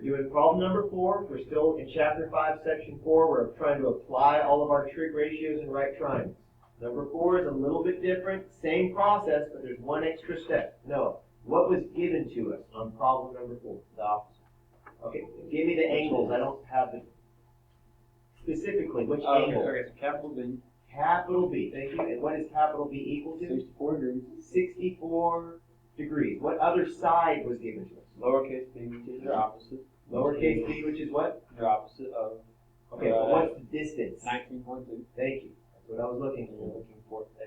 doing problem number 4. We're still in chapter 5, section 4. We're trying to apply all of our trig ratios and right triangles. Number 4 is a little bit different. Same process, but there's one extra step. Noah, what was given to us on problem number 4? The opposite. Okay, give me the angles. I don't have the specifically which angle. Okay, so capital B. Capital B, thank you. And what is capital B equal to? 64 degrees. 64 degrees. What other side was given to us? Lowercase b, which is your opposite. Lowercase b, which is what? Your opposite of. Okay, but what's the distance? 19.2. Thank you. That's what I was looking And for. you're looking for A.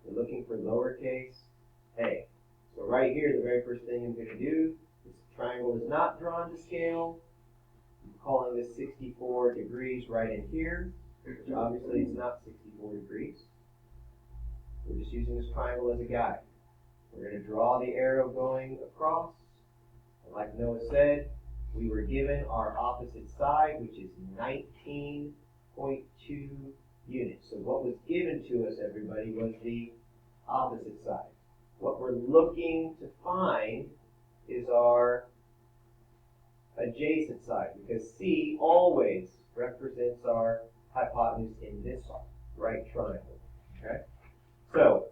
We're looking for lowercase a. So right here, the very first thing I'm going to do, this triangle is not drawn to scale. I'm calling this 64 degrees right in here, which obviously it's not 64 degrees. We're just using this triangle as a guide. We're going to draw the arrow going across. And like Noah said, we were given our opposite side, which is 19.2 units. So what was given to us, everybody, was the opposite side. What we're looking to find is our adjacent side, because C always represents our hypotenuse in this right triangle. Okay? So,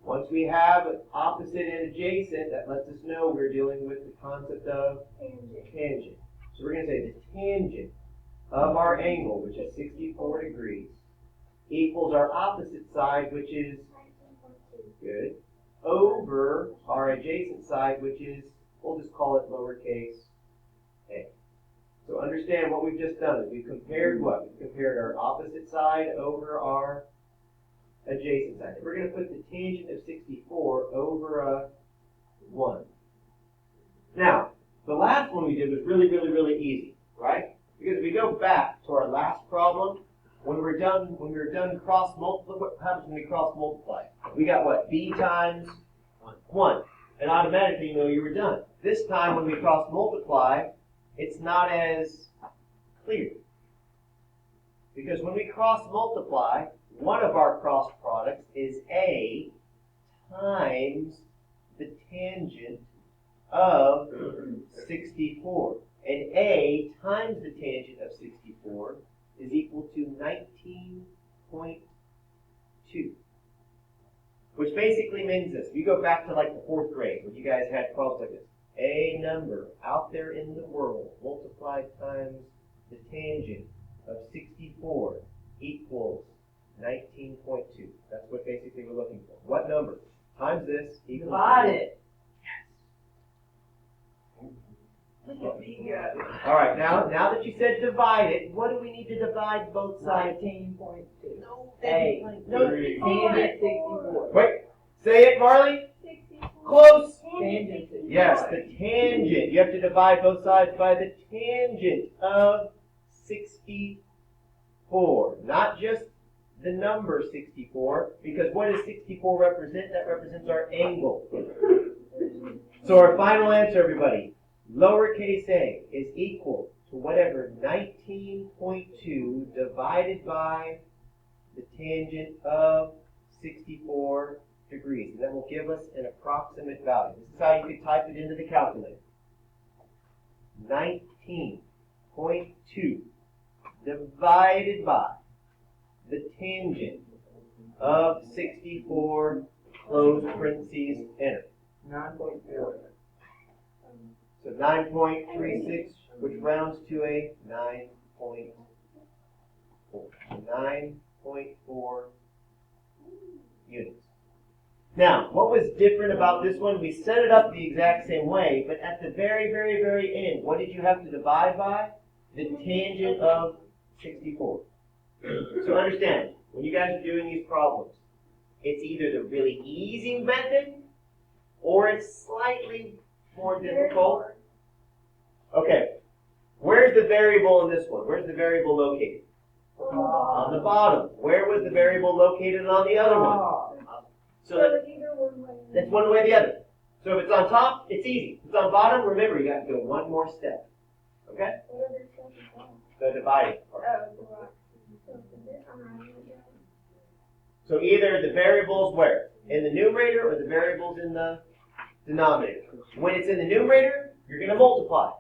once we have an opposite and adjacent, that lets us know we're dealing with the concept of tangent. So we're going to say the tangent of our angle, which is 64 degrees, equals our opposite side, which is good, over our adjacent side, which is, we'll just call it lowercase a. So understand what we've just done is we've compared what? We've compared our opposite side over our adjacent side. We're going to put the tangent of 64 over a 1. Now, the last one we did was really, really, really easy, right? Because if we go back to our last problem, when we were done cross multiply, what happens when we cross multiply? We got what? B times 1. And automatically you know you were done. This time when we cross multiply, it's not as clear. Because when we cross multiply, one of our cross products is A times the tangent of 64. And A times the tangent of 64 is equal to 19.2. Which basically means this. If you go back to like the 4th grade, when you guys had problems like this, a number out there in the world multiplied times the tangent of 64 equals 19.2. That's what basically we're looking for. What number times this equals... Divide it. Yes. All right, now that you said divide it, what do we need to divide both sides? 19.2. No, A. No, tangent 64. Wait, say it, Marley. 64. Close. Tangent 64. Yes, the tangent. You have to divide both sides by the tangent of 64. Not just the number 64, because what does 64 represent? That represents our angle. So our final answer, everybody, lowercase a is equal to whatever 19.2 divided by the tangent of 64 degrees. And that will give us an approximate value. This is how you could type it into the calculator. 19.2 divided by the tangent of 64, close parentheses, enter. 9.4. So 9.36, which rounds to a 9.4. 9.4 units. Now, what was different about this one? We set it up the exact same way, but at the very, very, very end, what did you have to divide by? The tangent of 64. So understand, when you guys are doing these problems, it's either the really easy method or it's slightly more difficult. Okay, where's the variable in this one? Where's the variable located? On the bottom. Where was the variable located on the other one? So that's one way or the other. So if it's on top, it's easy. If it's on bottom, remember, you got to go one more step. Okay? The dividing part. So either the variable's where? In the numerator or the variable's in the denominator. When it's in the numerator, you're going to multiply.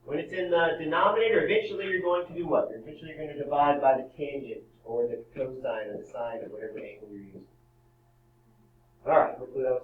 When it's in the denominator, eventually you're going to do what? Eventually you're going to divide by the tangent or the cosine or the sine or whatever angle you're using. All right, hopefully that was